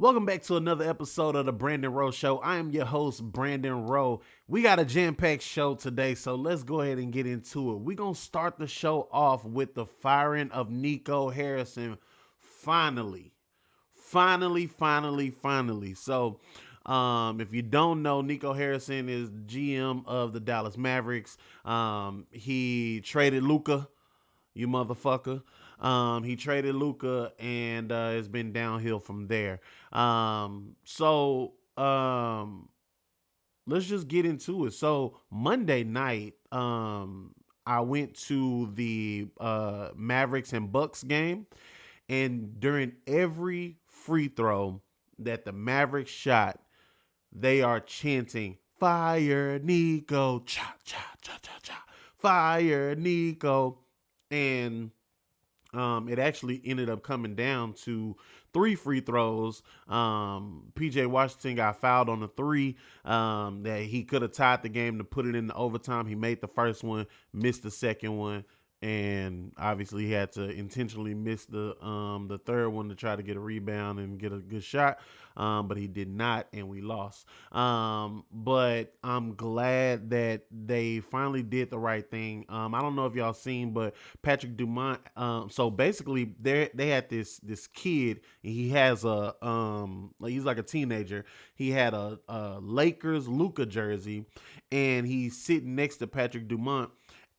Welcome back to another episode of the Brandon Rowe Show. I am your host, Brandon Rowe. We got a jam-packed show today, so let's go ahead and get into it. We're going to start the show off with the firing of Nico Harrison. Finally. So, if you don't know, Nico Harrison is GM of the Dallas Mavericks. He traded Luka, you motherfucker. He traded Luka, and it's been downhill from there. So let's just get into it. So Monday night, I went to the Mavericks and Bucks game, and during every free throw that the Mavericks shot, they are chanting "Fire Nico, cha cha cha cha cha, Fire Nico," and it actually ended up coming down to 3 free throws. PJ Washington got fouled on the three that he could have tied the game to put it in the overtime. He made the first one, missed the second one, and obviously he had to intentionally miss the third one to try to get a rebound and get a good shot. But he did not, and we lost. But I'm glad that they finally did the right thing. I don't know if y'all seen, but Patrick Dumont. So basically, they had this kid. He has he's like a teenager. He had a Lakers Luka jersey, and he's sitting next to Patrick Dumont.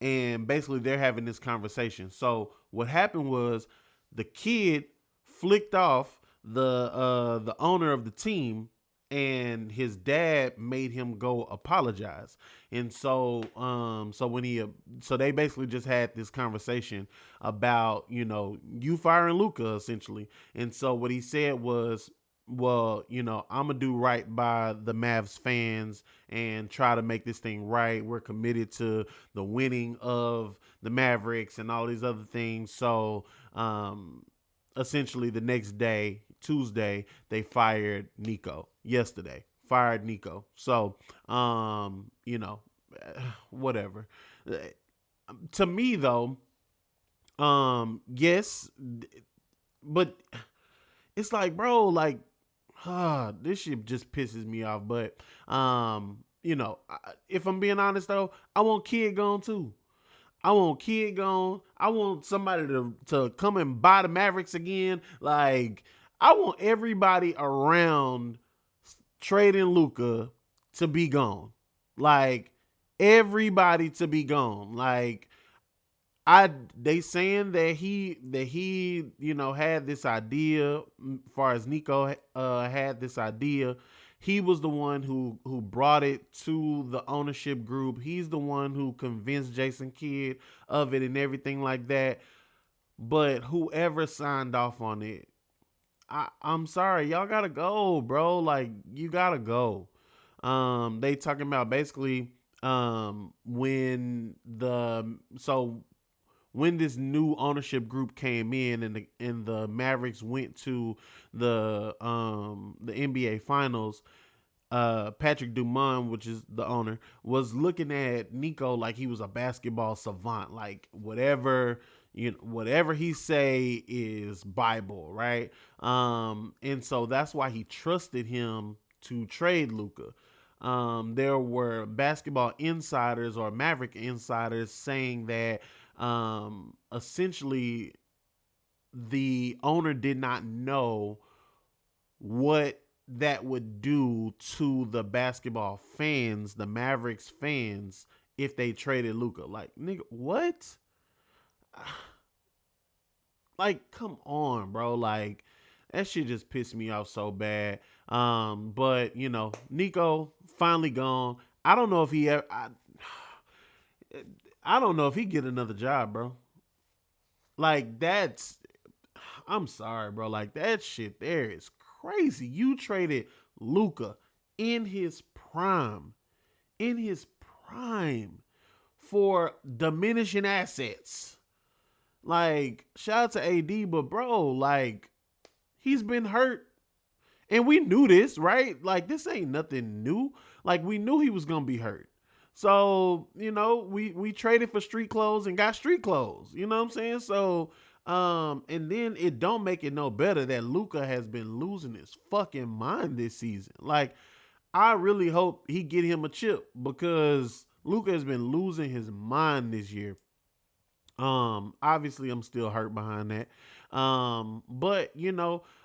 And basically, they're having this conversation. So what happened was the kid flicked off the owner of the team, and his dad made him go apologize. And so they basically just had this conversation about, you firing Luka essentially. And so what he said was, well, I'm gonna do right by the Mavs fans and try to make this thing right. We're committed to the winning of the Mavericks and all these other things. So essentially the next day, Tuesday, they fired Nico. Yesterday, fired Nico. So whatever. To me though, yes, but it's like, bro, like, this shit just pisses me off. But if I'm being honest though, I want Kid gone too. I want Kid gone. I want somebody to come and buy the Mavericks again. Like, I want everybody around trading Luka to be gone. Like, everybody to be gone. Like, they saying that he had this idea. As far as Nico had this idea, he was the one who brought it to the ownership group. He's the one who convinced Jason Kidd of it and everything like that. But whoever signed off on it, I'm sorry, y'all gotta go, bro. Like, you gotta go. They talking about basically when this new ownership group came in, and the Mavericks went to the NBA Finals, Patrick Dumont, which is the owner, was looking at Nico like he was a basketball savant, like whatever he say is Bible, right? And so that's why he trusted him to trade Luka. There were basketball insiders or Maverick insiders saying that essentially the owner did not know what that would do to the basketball fans, the Mavericks fans, if they traded Luka. Like, nigga, what? Like, come on, bro. Like, that shit just pissed me off so bad. But Nico finally gone. I don't know if he ever. I don't know if he get another job, bro. Like, I'm sorry, bro. Like, that shit there is crazy. You traded Luka in his prime, in his prime, for diminishing assets. Like, shout out to AD, but bro, like, he's been hurt. And we knew this, right? Like, this ain't nothing new. Like, we knew he was gonna be hurt. So, we traded for street clothes and got street clothes. You know what I'm saying? So, And then it don't make it no better that Luka has been losing his fucking mind this season. Like, I really hope he get him a chip because Luka has been losing his mind this year. Obviously I'm still hurt behind that. But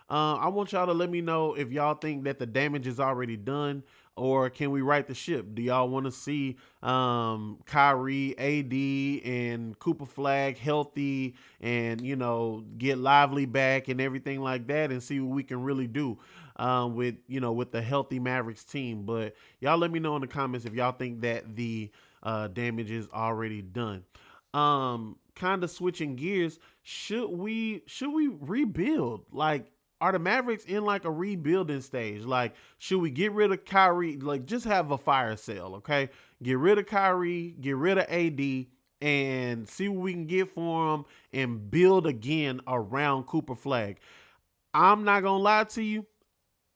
I want y'all to let me know if y'all think that the damage is already done or can we right the ship? Do y'all want to see Kyrie, AD, and Cooper Flag healthy and get Lively back and everything like that and see what we can really do with the healthy Mavericks team? But y'all let me know in the comments if y'all think that the damage is already done. Kind of switching gears, should we rebuild? Like, are the Mavericks in like a rebuilding stage? Like, should we get rid of Kyrie? Like, just have a fire sale, okay? Get rid of Kyrie, get rid of AD, and see what we can get for him and build again around Cooper Flag. I'm not gonna lie to you.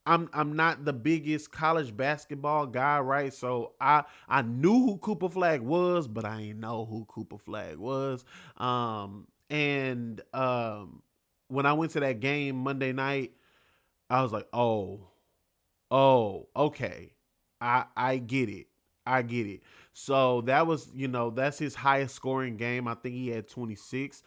I'm not the biggest college basketball guy, right? So I knew who Cooper Flag was, but I didn't know who Cooper Flag was. And when I went to that game Monday night, I was like, okay. I get it. I get it. So that was, that's his highest scoring game. I think he had 26.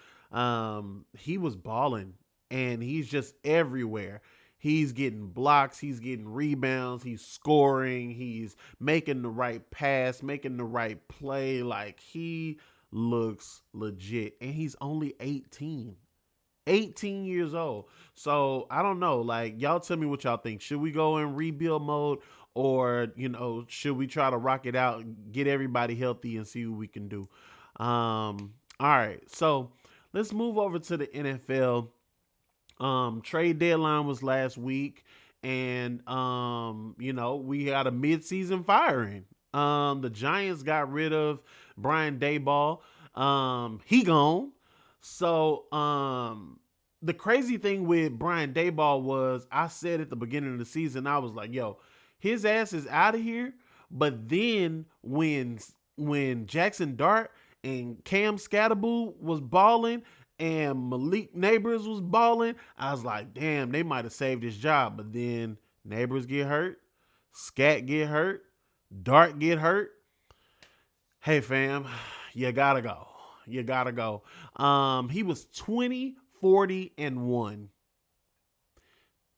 He was balling and he's just everywhere. He's getting blocks, he's getting rebounds, he's scoring, he's making the right pass, making the right play. Like, he looks legit. And he's only 18 years old. So I don't know. Like, y'all tell me what y'all think. Should we go in rebuild mode or, should we try to rock it out, get everybody healthy and see what we can do? All right. So let's move over to the NFL. Trade deadline was last week, and we had a midseason firing. The Giants got rid of Brian Daboll. He gone. So the crazy thing with Brian Daboll was I said at the beginning of the season, I was like, yo, his ass is out of here. But then when Jackson Dart and Cam Scatterboo was balling and Malik Neighbors was balling, I was like, damn, they might have saved his job. But then Neighbors get hurt, Scat get hurt, Dart get hurt. Hey, fam, you gotta go. You gotta go. He was 20, 40, and 1.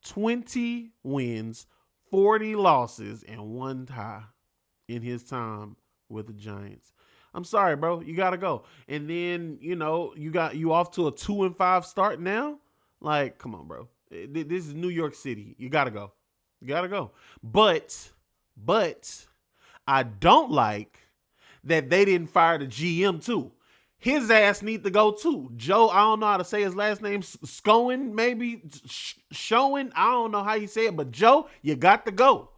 20 wins, 40 losses, and 1 tie in his time with the Giants. I'm sorry, bro. You gotta go. And then, you off to a 2-5 start now. Like, come on, bro. This is New York City. You gotta go. You gotta go. But I don't like that they didn't fire the GM too. His ass need to go too. Joe, I don't know how to say his last name. Scowen, maybe Showing. I don't know how you say it, but Joe, you got to go.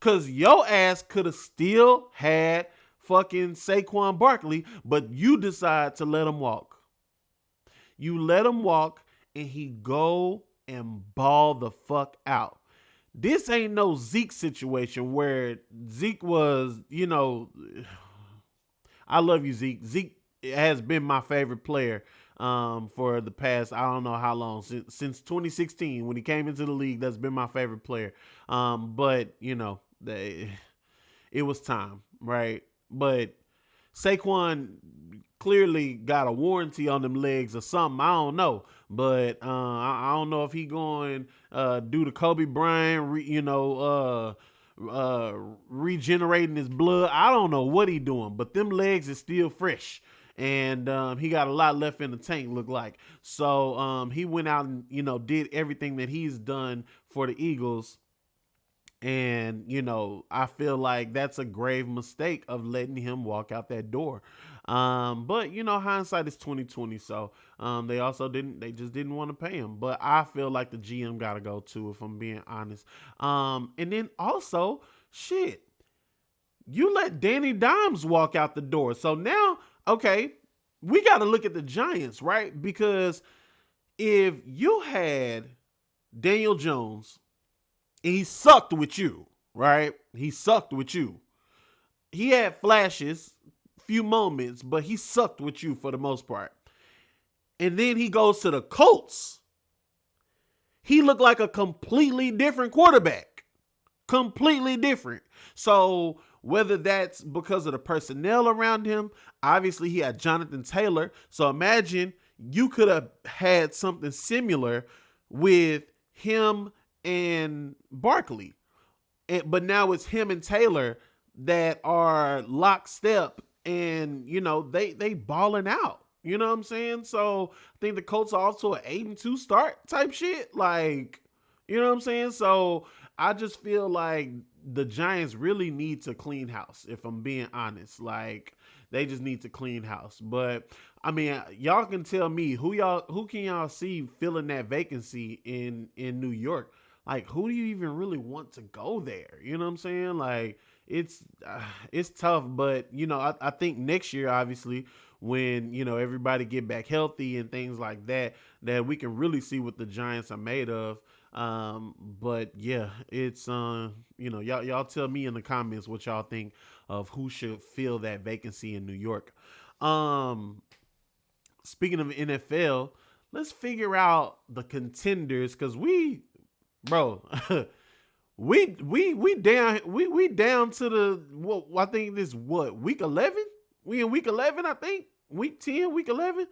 Cause your ass could have still had fucking Saquon Barkley, but you decide to let him walk. You let him walk and he go and ball the fuck out. This ain't no Zeke situation where Zeke was, I love you, Zeke. Zeke has been my favorite player for the past, I don't know how long, since 2016 when he came into the league. That's been my favorite player. But it was time, right? But Saquon clearly got a warranty on them legs or something. I don't know. But I don't know if he going do the Kobe Bryant, regenerating his blood. I don't know what he doing, but them legs is still fresh. And he got a lot left in the tank, look like. So he went out and, did everything that he's done for the Eagles. And, I feel like that's a grave mistake of letting him walk out that door. But hindsight is 2020. So they just didn't want to pay him. But I feel like the GM got to go too, if I'm being honest. And then also, shit, you let Danny Dimes walk out the door. So now, okay, we got to look at the Giants, right? Because if you had Daniel Jones, and he sucked with you, right? He sucked with you. He had flashes, few moments, but he sucked with you for the most part. And then he goes to the Colts. He looked like a completely different quarterback. Completely different. So whether that's because of the personnel around him, obviously he had Jonathan Taylor. So imagine you could have had something similar with him and Barkley. But now it's him and Taylor that are lockstep, and they balling out. You know what I'm saying? So I think the Colts are also an 8-2 start type shit. Like, you know what I'm saying? So I just feel like the Giants really need to clean house, if I'm being honest. Like, they just need to clean house. But I mean, y'all can tell me who can y'all see filling that vacancy in New York? Like, who do you even really want to go there? You know what I'm saying? Like, it's tough, but I think next year, obviously, when everybody get back healthy and things like that, that we can really see what the Giants are made of. But yeah, it's y'all tell me in the comments what y'all think of who should fill that vacancy in New York. Um, Speaking of NFL, let's figure out the contenders, because bro, we down to the what I think this what week 11. We in week 11, I think week 10, week 11.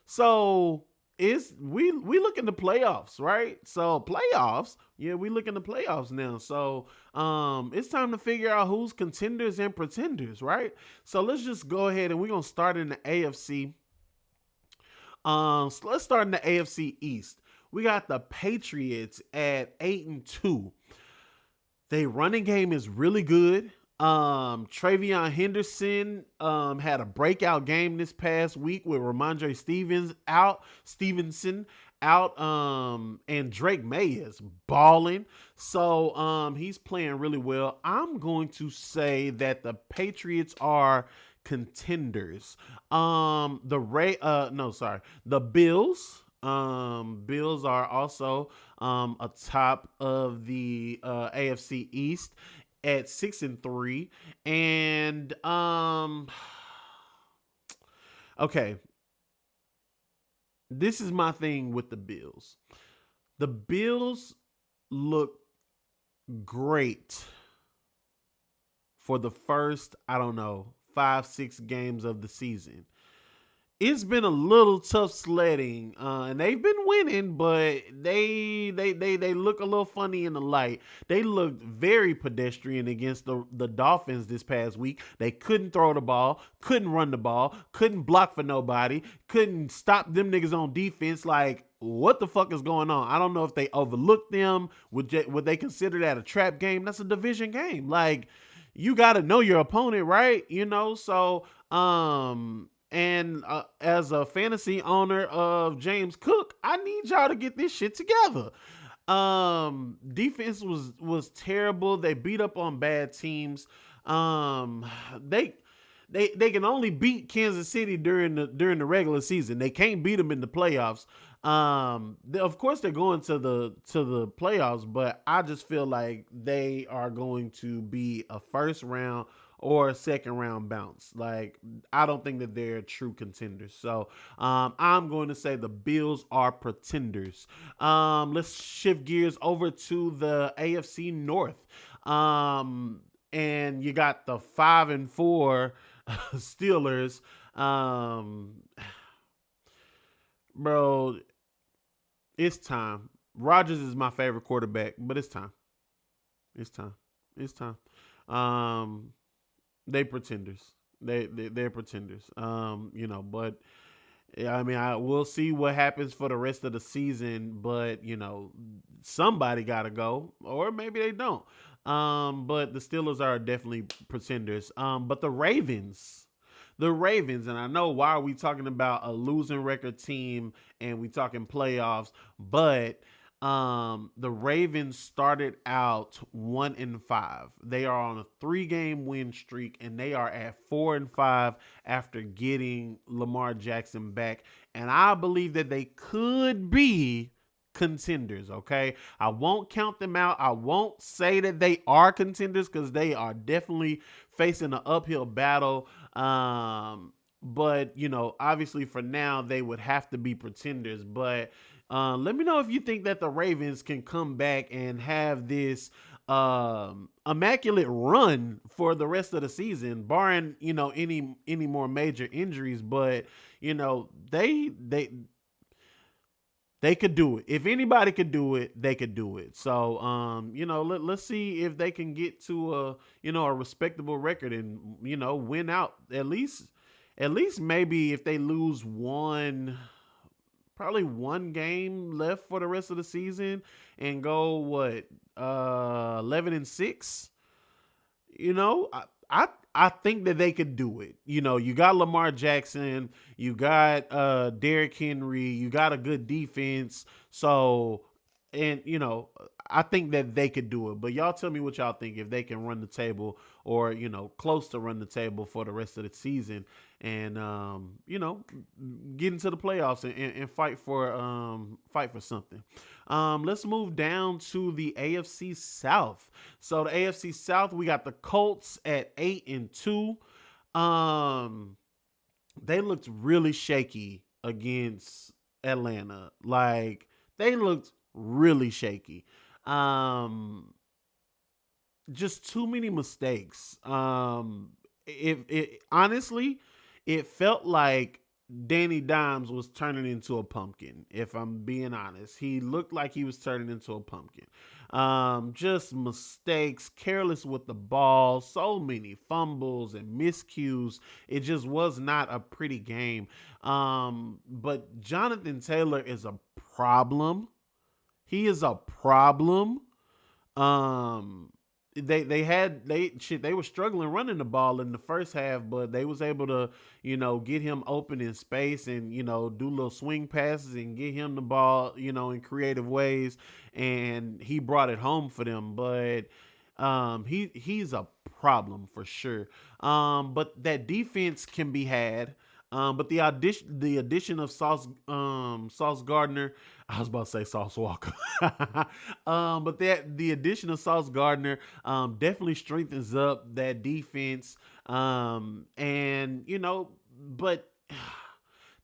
So it's we look in the playoffs, right? So playoffs, yeah, we look in the playoffs now. So it's time to figure out who's contenders and pretenders, right? So let's just go ahead and we're gonna start in the AFC. So let's start in the AFC East. We got the Patriots at 8-2. They running game is really good. Travion Henderson had a breakout game this past week with Ramondre Stevenson out, and Drake May is balling. So he's playing really well. I'm going to say that the Patriots are contenders. The Bills. Bills are also atop of the AFC East at 6-3, and okay, this is my thing with the Bills. The Bills look great for the first, I don't know, 5-6 games of the season. It's been a little tough sledding, and they've been winning, but they look a little funny in the light. They looked very pedestrian against the Dolphins this past week. They couldn't throw the ball, couldn't run the ball, couldn't block for nobody, couldn't stop them niggas on defense. Like, what the fuck is going on? I don't know if they overlooked them. Would they consider that a trap game? That's a division game. Like, you got to know your opponent, right? So and as a fantasy owner of James Cook, I need y'all to get this shit together. Defense was terrible. They beat up on bad teams. They can only beat Kansas City during the regular season. They can't beat them in the playoffs. Of course they're going to the playoffs, but I just feel like they are going to be a first round or a second round bounce. Like, I don't think that they're true contenders. So I'm going to say the Bills are pretenders. Let's shift gears over to the AFC North. And you got the 5-4 Steelers. Bro, it's time. Rodgers is my favorite quarterback, but it's time. It's time. It's time. They pretenders. They're pretenders. But I mean, we'll see what happens for the rest of the season. But somebody got to go, or maybe they don't. But the Steelers are definitely pretenders. But the Ravens. And I know, why are we talking about a losing record team and we talking playoffs, but the Ravens started out 1-5. They are on a 3-game win streak, and they are at 4-5 after getting Lamar Jackson back. And I believe that they could be contenders. Okay, I won't count them out. I won't say that they are contenders, because they are definitely facing an uphill battle. but obviously for now they would have to be pretenders. But let me know if you think that the Ravens can come back and have this immaculate run for the rest of the season, barring any more major injuries. But they could do it. If anybody could do it, they could do it. So, let's see if they can get to a respectable record and, win out at least maybe if they lose probably one game left for the rest of the season and go 11-6. I think that they could do it. You got Lamar Jackson, you got Derrick Henry, you got a good defense. So, and I think that they could do it. But y'all tell me what y'all think, if they can run the table or close to run the table for the rest of the season, and get into the playoffs and fight for something. Let's move down to the AFC South. So the AFC South, we got the Colts at 8-2. They looked really shaky against Atlanta. Like, they looked really shaky. Just too many mistakes. It honestly, it felt like Danny Dimes was turning into a pumpkin. If I'm being honest, he looked like he was turning into a pumpkin. Just mistakes, careless with the ball, so many fumbles and miscues. It just was not a pretty game. But Jonathan Taylor is a problem. He is a problem. Um, they were struggling running the ball in the first half, but they was able to get him open in space and do little swing passes and get him the ball in creative ways, and he brought it home for them. But he's a problem for sure. But that defense can be had. But the addition of Sauce Gardner, I was about to say Sauce Walker. But the addition of Sauce Gardner definitely strengthens up that defense. And but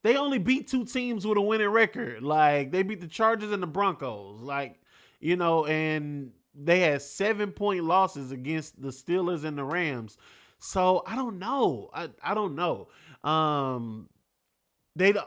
they only beat two teams with a winning record. Like, they beat the Chargers and the Broncos. Like, and they had 7-point losses against the Steelers and the Rams. So I don't know. I don't know. Um, the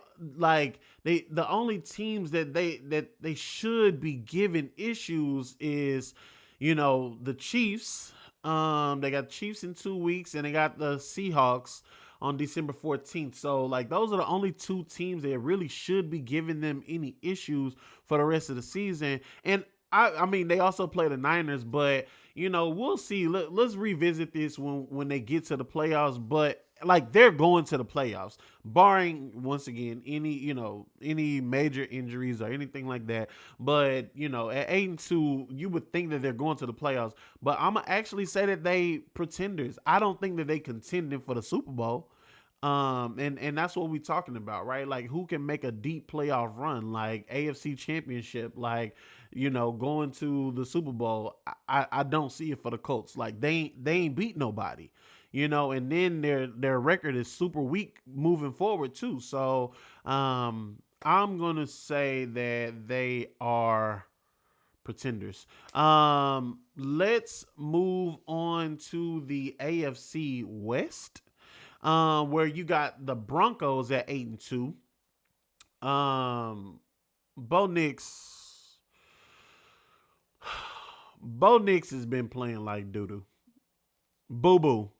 only teams that they should be giving issues is the Chiefs. They got Chiefs in 2 weeks, and they got the Seahawks on December 14th. So, like, those are the only two teams that really should be giving them any issues for the rest of the season. And I mean, they also play the Niners, but we'll see. Let's revisit this when they get to the playoffs. But, like, they're going to the playoffs, barring, once again, any major injuries or anything like that. But at 8-2, you would think that they're going to the playoffs. But I'm gonna actually say that they pretenders. I don't think that they contending for the Super Bowl. And that's what we're talking about, right? Like, who can make a deep playoff run, like AFC Championship, like going to the Super Bowl. I don't see it for the Colts. Like, they ain't beat nobody, and then their record is super weak moving forward too. So I'm gonna say that they are pretenders. Let's move on to the AFC West, where you got the Broncos at 8-2. Bo Nix, Bo Nix has been playing like doo doo. Boo boo,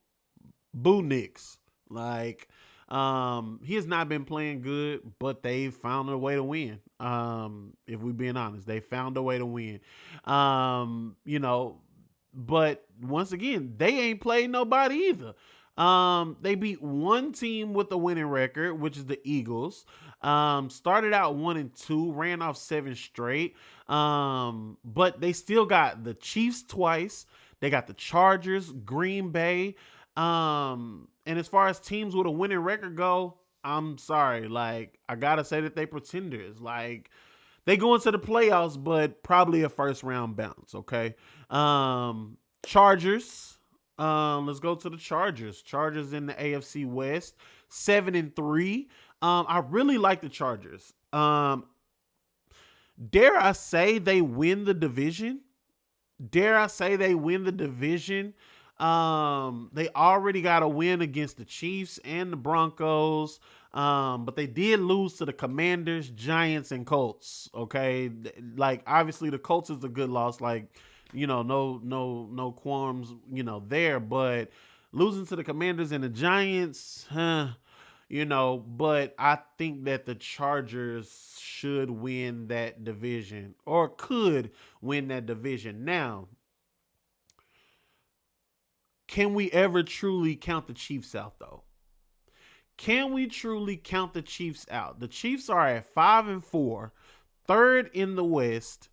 boo Nix. Like, he has not been playing good, but they found a way to win. If we're being honest, they found a way to win. But once again, they ain't played nobody either. They beat one team with a winning record, which is the Eagles. Started out 1-2, ran off 7 straight. But they still got the Chiefs twice. They got the Chargers, Green Bay. And as far as teams with a winning record go, I'm sorry. Like, I gotta say that they pretenders. Like, they go into the playoffs, but probably a first round bounce. Okay. Chargers. Let's go to the Chargers. Chargers in the AFC West. 7-3. I really like the Chargers. Dare I say they win the division? Dare I say they win the division? They already got a win against the Chiefs and the Broncos. But they did lose to the Commanders, Giants, and Colts. Okay. Like obviously the Colts is a good loss. Like, no qualms, there, but losing to the Commanders and the Giants, but I think that the Chargers should win that division or could win that division. Now, can we ever truly count the Chiefs out though? Can we truly count the Chiefs out? The Chiefs are at 5-4, third in the West,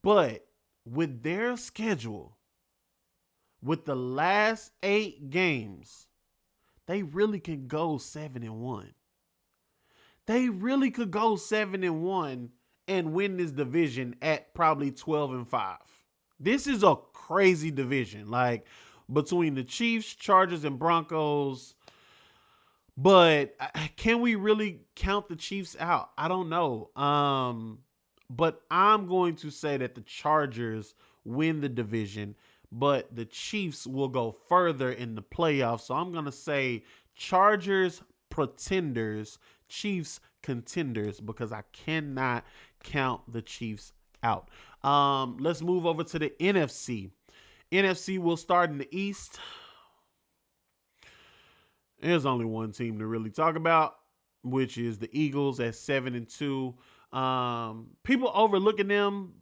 but with their schedule, with the last 8 games, they really can go 7-1. They really could go 7-1 and win this division at probably 12-5. This is a crazy division, like between the Chiefs, Chargers, and Broncos. But can we really count the Chiefs out? I don't know. But I'm going to say that the Chargers win the division, but the Chiefs will go further in the playoffs. So I'm going to say Chargers pretenders, Chiefs contenders, because I cannot count the Chiefs out. Let's move over to the NFC. NFC will start in the East. There's only one team to really talk about, which is the Eagles at 7-2. People overlooking them,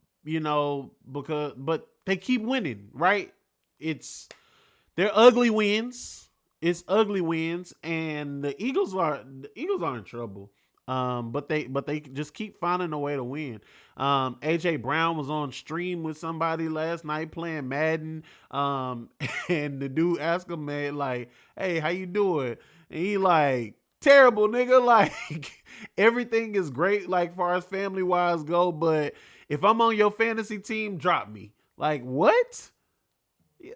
but they keep winning, right? They're ugly wins. It's ugly wins, and the Eagles are in trouble. But they just keep finding a way to win. AJ Brown was on stream with somebody last night playing Madden. And the dude asked him, man, like, hey, how you doing? And he like, terrible, nigga. Like, everything is great, like far as family wise go, but if I'm on your fantasy team, drop me. Like, what?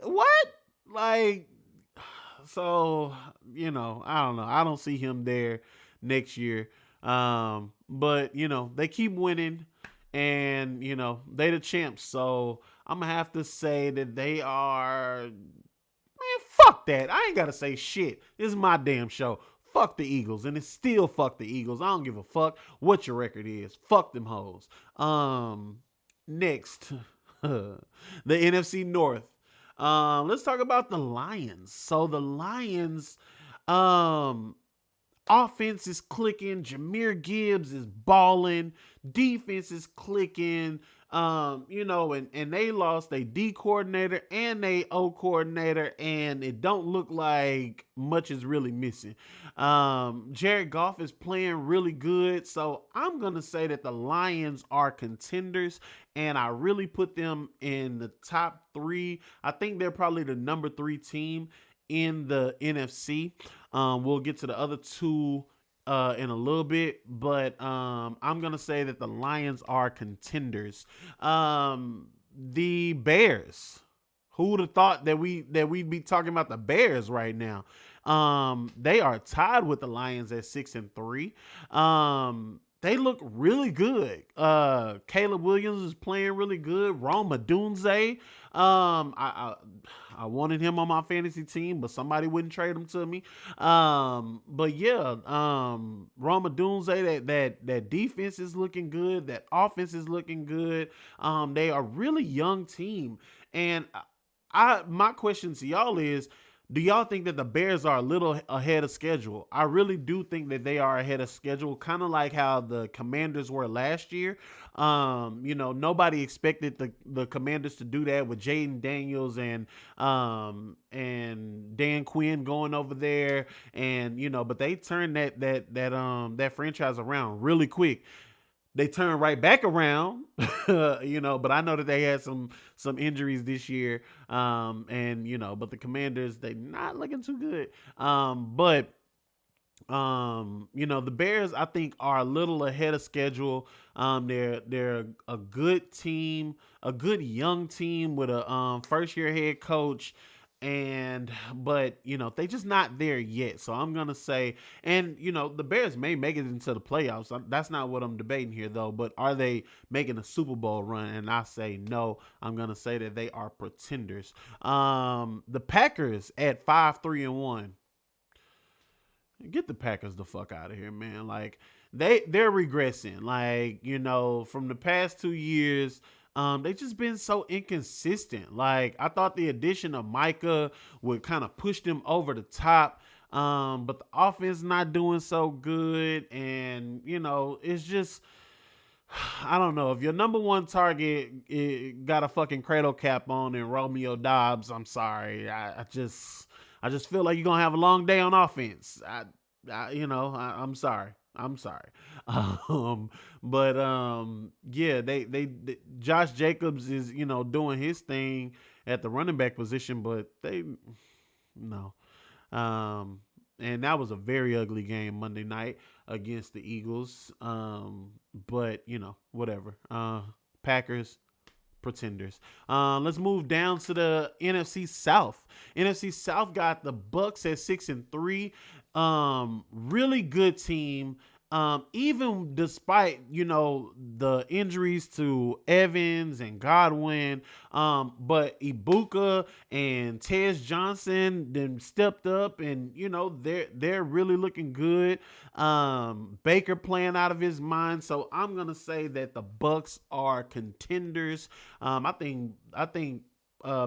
What? Like, so, I don't know. I don't see him there next year. But they keep winning, and they the champs. So I'm gonna have to say that they are. Man, fuck that. I ain't gotta say shit. This is my damn show. Fuck the Eagles, and it's still fuck the Eagles. I don't give a fuck what your record is. Fuck them hoes. Next, the NFC North. Let's talk about the Lions. So the Lions, offense is clicking. Jahmyr Gibbs is balling. Defense is clicking. And they lost a D coordinator and a O coordinator, and it don't look like much is really missing. Jared Goff is playing really good, so I'm gonna say that the Lions are contenders, and I really put them in the top 3. I think they're probably the number 3 team in the NFC. We'll get to the other 2 in a little bit, but I'm gonna say that the Lions are contenders. The Bears. Who would have thought that we'd be talking about the Bears right now? They are tied with the Lions at 6-3. They look really good. Caleb Williams is playing really good. Roma Dunze. I wanted him on my fantasy team, but somebody wouldn't trade him to me. But yeah, Roma Dunze, that defense is looking good. That offense is looking good. They are a really young team, and my question to y'all is, do y'all think that the Bears are a little ahead of schedule? I really do think that they are ahead of schedule, kind of like how the Commanders were last year. Nobody expected the Commanders to do that with Jaden Daniels and Dan Quinn going over there, and but they turned that franchise around really quick. They turned right back around, but I know that they had some injuries this year. But the Commanders, they not looking too good. The Bears, I think, are a little ahead of schedule. They're a good team, a good young team with a first year head coach. And but they just not there yet. So I'm gonna say, and the Bears may make it into the playoffs. That's not what I'm debating here though. But are they making a Super Bowl run? And I say no. I'm gonna say that they are pretenders. The Packers at 5-3-1. Get the Packers the fuck out of here, man. Like they're regressing. Like, from the past 2 years, they just been so inconsistent. Like I thought the addition of Micah would kind of push them over the top. But the offense not doing so good. And, it's just I don't know. If your number one target got a fucking cradle cap on and Romeo Dobbs, I'm sorry. I just feel like you're gonna have a long day on offense. I'm sorry. I'm sorry. But yeah, they Josh Jacobs is doing his thing at the running back position, but they no. Um, and that was a very ugly game Monday night against the Eagles. But whatever. Packers pretenders. Let's move down to the NFC South. NFC South got the Bucks at 6-3. Really good team. Even despite the injuries to Evans and Godwin, but Ibuka and Tez Johnson then stepped up, and they're really looking good. Baker playing out of his mind, so I'm gonna say that the Bucks are contenders. I think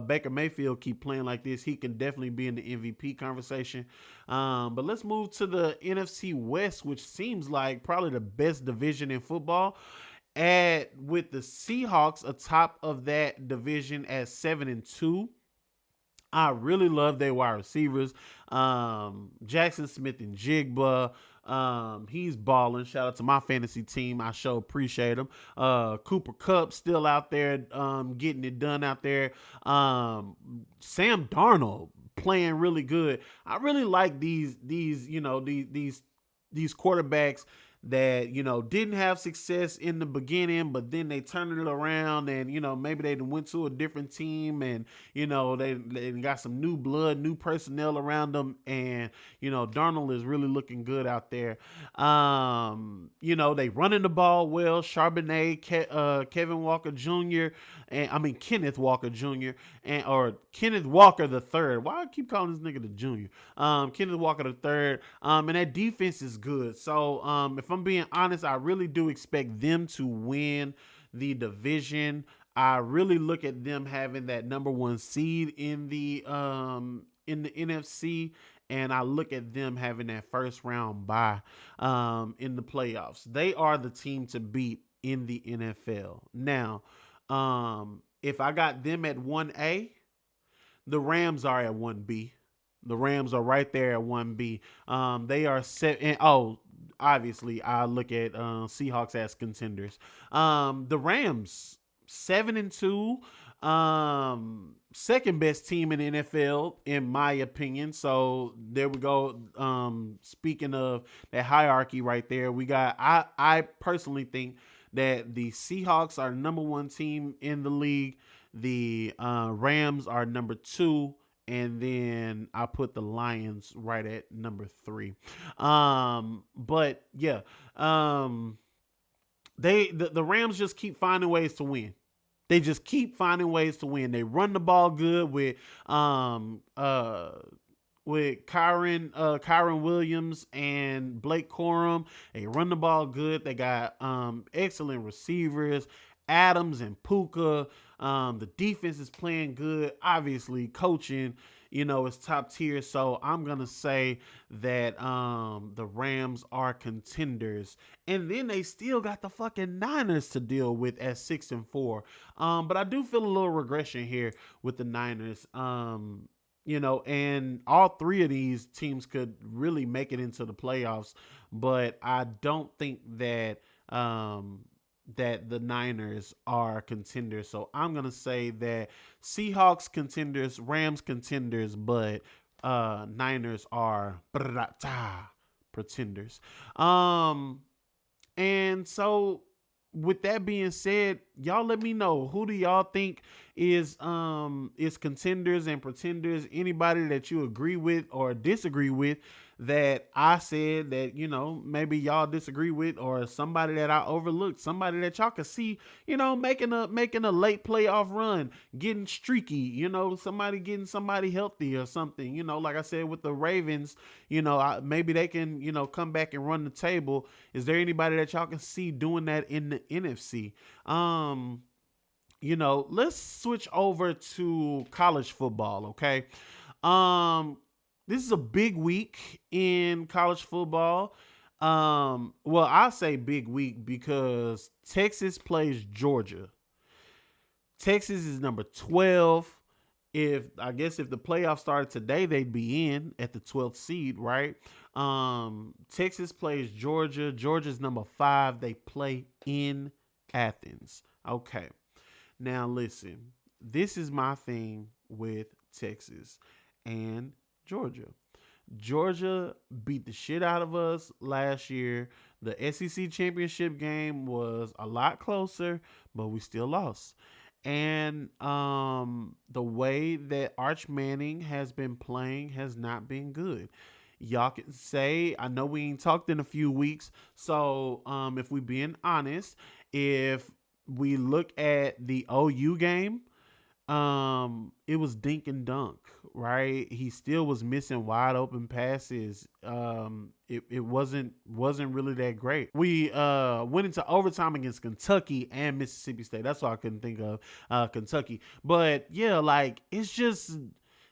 Baker Mayfield keep playing like this, he can definitely be in the MVP conversation. But let's move to the NFC West, which seems like probably the best division in football. With the Seahawks atop of that division at 7-2. I really love their wide receivers. Jackson Smith and Jigba. He's balling. Shout out to my fantasy team. I sure appreciate him. Cooper Kupp still out there, getting it done out there. Sam Darnold playing really good. I really like these quarterbacks that didn't have success in the beginning, but then they turned it around, and maybe they went to a different team, and they got some new blood, new personnel around them, and Darnold is really looking good out there. They running the ball well. Charbonnet, Kevin Walker Jr. and I mean Kenneth Walker Jr. or Kenneth Walker the third. Why I keep calling this nigga the junior? Kenneth Walker the third. And that defense is good. So if I'm being honest, I really do expect them to win the division. I really look at them having that number one seed in the NFC, and I look at them having that first round bye in the playoffs. They are the team to beat in the NFL. Now, if I got them at 1A, the Rams are at 1B. The Rams are right there at 1B. They are set. And, obviously, I look at Seahawks as contenders. The Rams 7-2. Second best team in the NFL, in my opinion. So there we go. Speaking of that hierarchy right there, we got. I personally think that the Seahawks are number one team in the league. The Rams are number two. And then I put the Lions right at number three. But yeah, the Rams just keep finding ways to win. They just keep finding ways to win. They run the ball good with Kyron Williams and Blake Corum. They run the ball good. They got excellent receivers, Adams and Puka. The defense is playing good. Obviously, coaching, is top tier. So I'm gonna say that the Rams are contenders, and then they still got the fucking Niners to deal with at 6-4. But I do feel a little regression here with the Niners. And all three of these teams could really make it into the playoffs, but I don't think that that the Niners are contenders. So I'm gonna say that Seahawks contenders, Rams contenders, but Niners are pretenders. And so with that being said, y'all let me know, who do y'all think is contenders and pretenders. Anybody that you agree with or disagree with that I said that, maybe y'all disagree with, or somebody that I overlooked, somebody that y'all could see, making a late playoff run, getting streaky, somebody getting somebody healthy or something, like I said with the Ravens, maybe they can, come back and run the table. Is there anybody that y'all can see doing that in the NFC? Let's switch over to college football, okay? Um, this is a big week in college football. Well, I say big week because Texas plays Georgia. Texas is number 12. If the playoffs started today, they'd be in at the 12th seed, right? Texas plays Georgia. Georgia's number 5. They play in Athens. Okay. Now listen, this is my thing with Texas and Georgia. Georgia beat the shit out of us last year. The SEC championship game was a lot closer, but we still lost. And the way that Arch Manning has been playing has not been good. Y'all can say, I know we ain't talked in a few weeks, so if we being honest, if we look at the OU game, it was dink and dunk, right? He still was missing wide open passes. It wasn't really that great. We went into overtime against Kentucky and Mississippi State. That's all I couldn't think of. Kentucky. But yeah, like it's just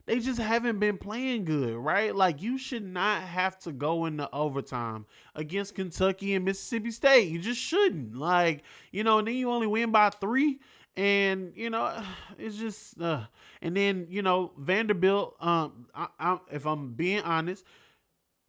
they just haven't been playing good, right? Like you should not have to go into overtime against Kentucky and Mississippi State. You just shouldn't. Like, and then you only win by 3. And it's just and then Vanderbilt, if I'm being honest,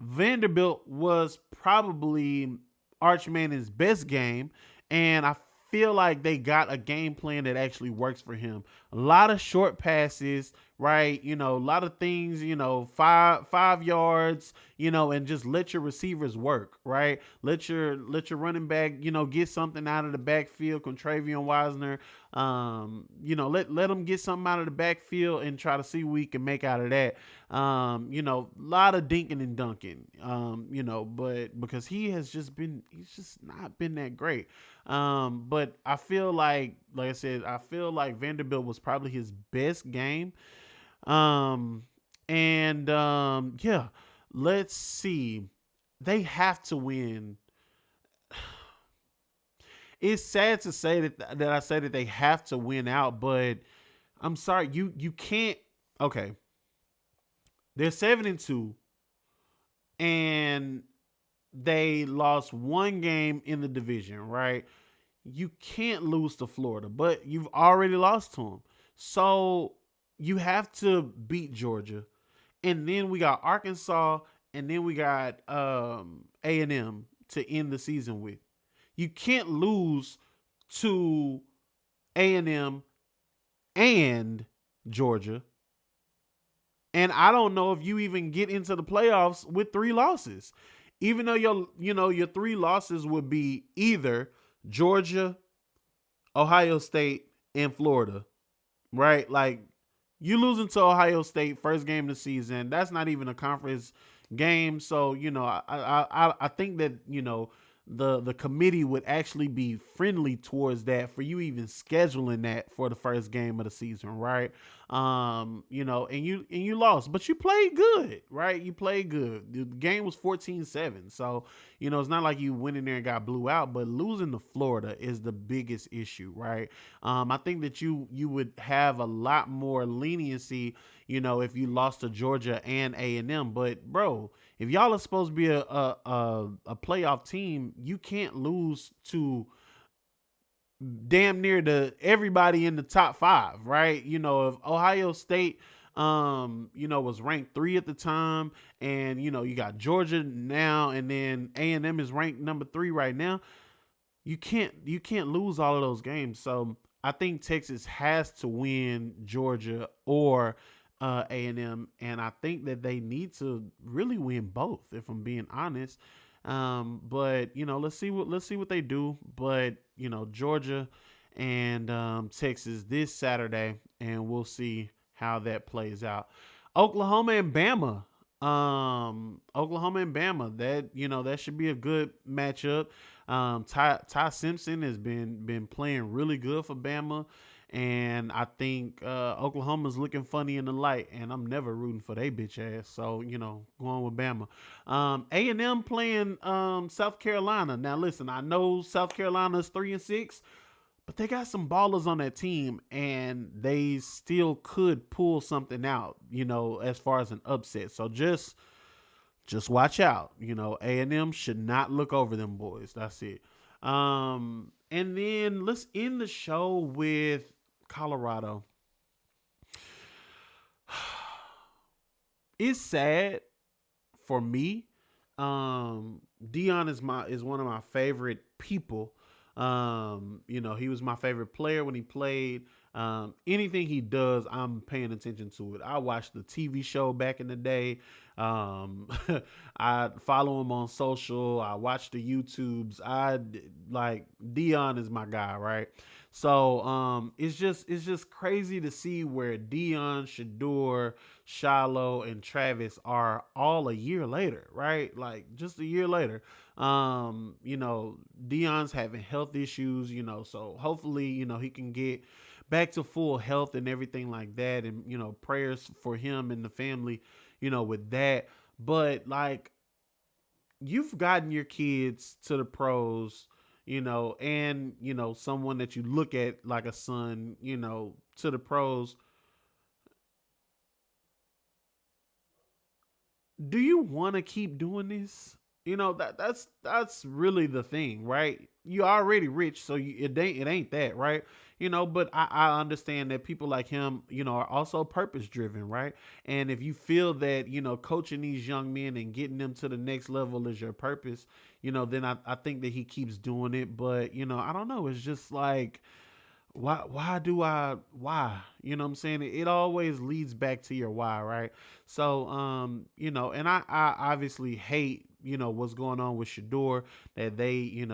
Vanderbilt was probably Arch Manning's best game, and I feel like they got a game plan that actually works for him. A lot of short passes, right? A lot of things, 5 yards, and just let your receivers work, right? Let your running back, get something out of the backfield. Contravion Wisner, let them get something out of the backfield and try to see what we can make out of that. A lot of dinking and dunking, but because he's just not been that great. But I feel like I said, I feel like Vanderbilt was probably his best game. Yeah, let's see. They have to win. It's sad to say that I say that they have to win out, but I'm sorry, you can't. Okay, they're 7-2, and they lost one game in the division, right? You can't lose to Florida, but you've already lost to them. So you have to beat Georgia. And then we got Arkansas, and then we got A&M to end the season with. You can't lose to A&M and Georgia. And I don't know if you even get into the playoffs with 3 losses. Even though your 3 losses would be either Georgia, Ohio State, and Florida, right? Like you losing to Ohio State first game of the season, that's not even a conference game. So I think that the committee would actually be friendly towards that for you even scheduling that for the first game of the season, right? And you lost, but you played good, right? You played good. The game was 14-7. So, it's not like you went in there and got blew out, but losing to Florida is the biggest issue, right? I think that you would have a lot more leniency, if you lost to Georgia and A&M. But bro, if y'all are supposed to be a playoff team, you can't lose to damn near to everybody in the top 5, right? If Ohio State, was ranked 3 at the time, and you got Georgia now, and then A&M is ranked number 3 right now. You can't lose all of those games. So I think Texas has to win Georgia or A&M, and I think that they need to really win both, if I'm being honest. But let's see what they do. But Georgia and Texas this Saturday, and we'll see how that plays out. Oklahoma and Bama. Oklahoma and Bama. That that should be a good matchup. Ty Simpson has been playing really good for Bama, and I think Oklahoma's looking funny in the light, and I'm never rooting for they bitch ass. So going with Bama. A&M playing South Carolina. Now listen, I know South Carolina's 3-6, but they got some ballers on that team, and they still could pull something out, as far as an upset. So just watch out. A&M should not look over them boys. That's it. And then let's end the show with Colorado. It's sad for me. Deion is one of my favorite people. He was my favorite player when he played. Anything he does, I'm paying attention to it. I watched the TV show back in the day. I follow him on social. I watch the YouTubes. I like Deion is my guy, right? So it's just crazy to see where Deion, Shador, Shiloh, and Travis are all a year later, right? Like just a year later. Deion's having health issues, so hopefully, he can get back to full health and everything like that. And, prayers for him and the family, with that. But like, you've gotten your kids to the pros, and, someone that you look at like a son, to the pros. Do you want to keep doing this? That's really the thing, right? You already rich, so it ain't that, right? But I understand that people like him, are also purpose driven, right? And if you feel that coaching these young men and getting them to the next level is your purpose, then I think that he keeps doing it. But I don't know. It's just like why what I'm saying, it always leads back to your why, right? So and I obviously hate what's going on with Shador, that they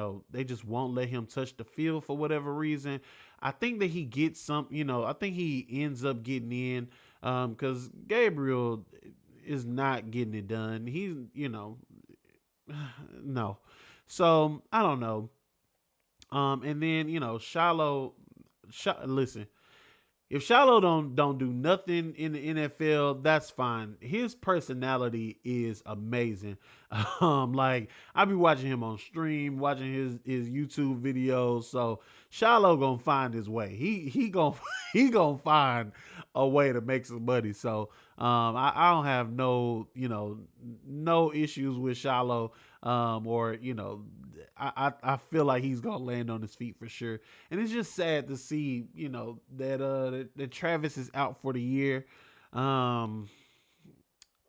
just won't let him touch the field for whatever reason. I think that he gets some, I think he ends up getting in, because Gabriel is not getting it done. He's no. So I don't know. And then Shiloh. Listen, if Shiloh don't do nothing in the NFL, that's fine. His personality is amazing. Like I be watching him on stream, watching his YouTube videos. So Shiloh gonna find his way. He gonna he gonna find a way to make some money. So I don't have no issues with Shiloh. Or I feel like he's gonna land on his feet for sure. And it's just sad to see, that Travis is out for the year. Um,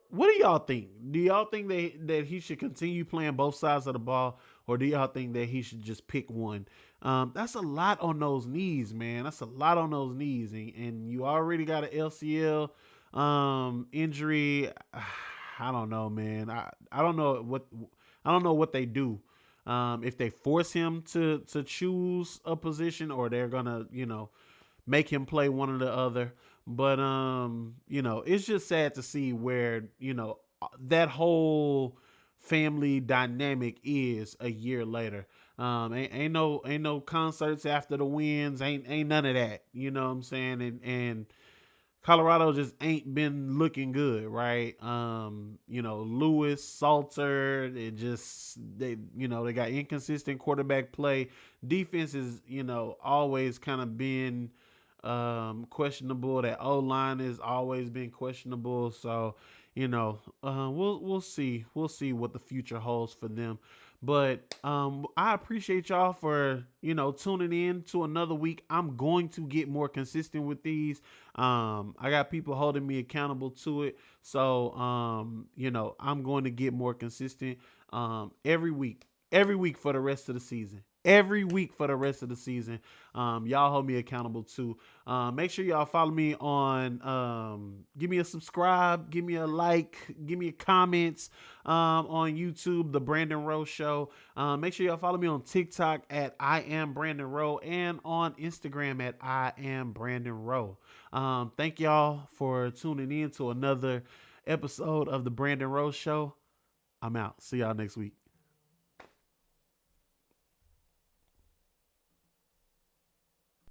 what do y'all think? Do y'all think that he should continue playing both sides of the ball, or do y'all think that he should just pick one? That's a lot on those knees, man. That's a lot on those knees, and you already got an LCL injury. I don't know, man. I don't know what they do. If they force him to choose a position, or they're gonna make him play one or the other. But it's just sad to see where that whole family dynamic is a year later. Ain't no concerts after the wins. Ain't none of that. You know what I'm saying? And Colorado just ain't been looking good, right? Lewis, Salter, they got inconsistent quarterback play. Defense is, always kind of been questionable. That O line has always been questionable. So, we'll see. We'll see what the future holds for them. But I appreciate y'all for tuning in to another week. I'm going to get more consistent with these. I got people holding me accountable to it, so I'm going to get more consistent every week for the rest of the season. every week for the rest of the season. Y'all hold me accountable too. Make sure y'all follow me on. Give me a subscribe, give me a like, give me a comments on YouTube, The Brandon Rowe Show. Make sure y'all follow me on TikTok at I am Brandon Rowe and on Instagram at I am Brandon Rowe. Thank y'all for tuning in to another episode of The Brandon Rowe Show. I'm out. See y'all next week.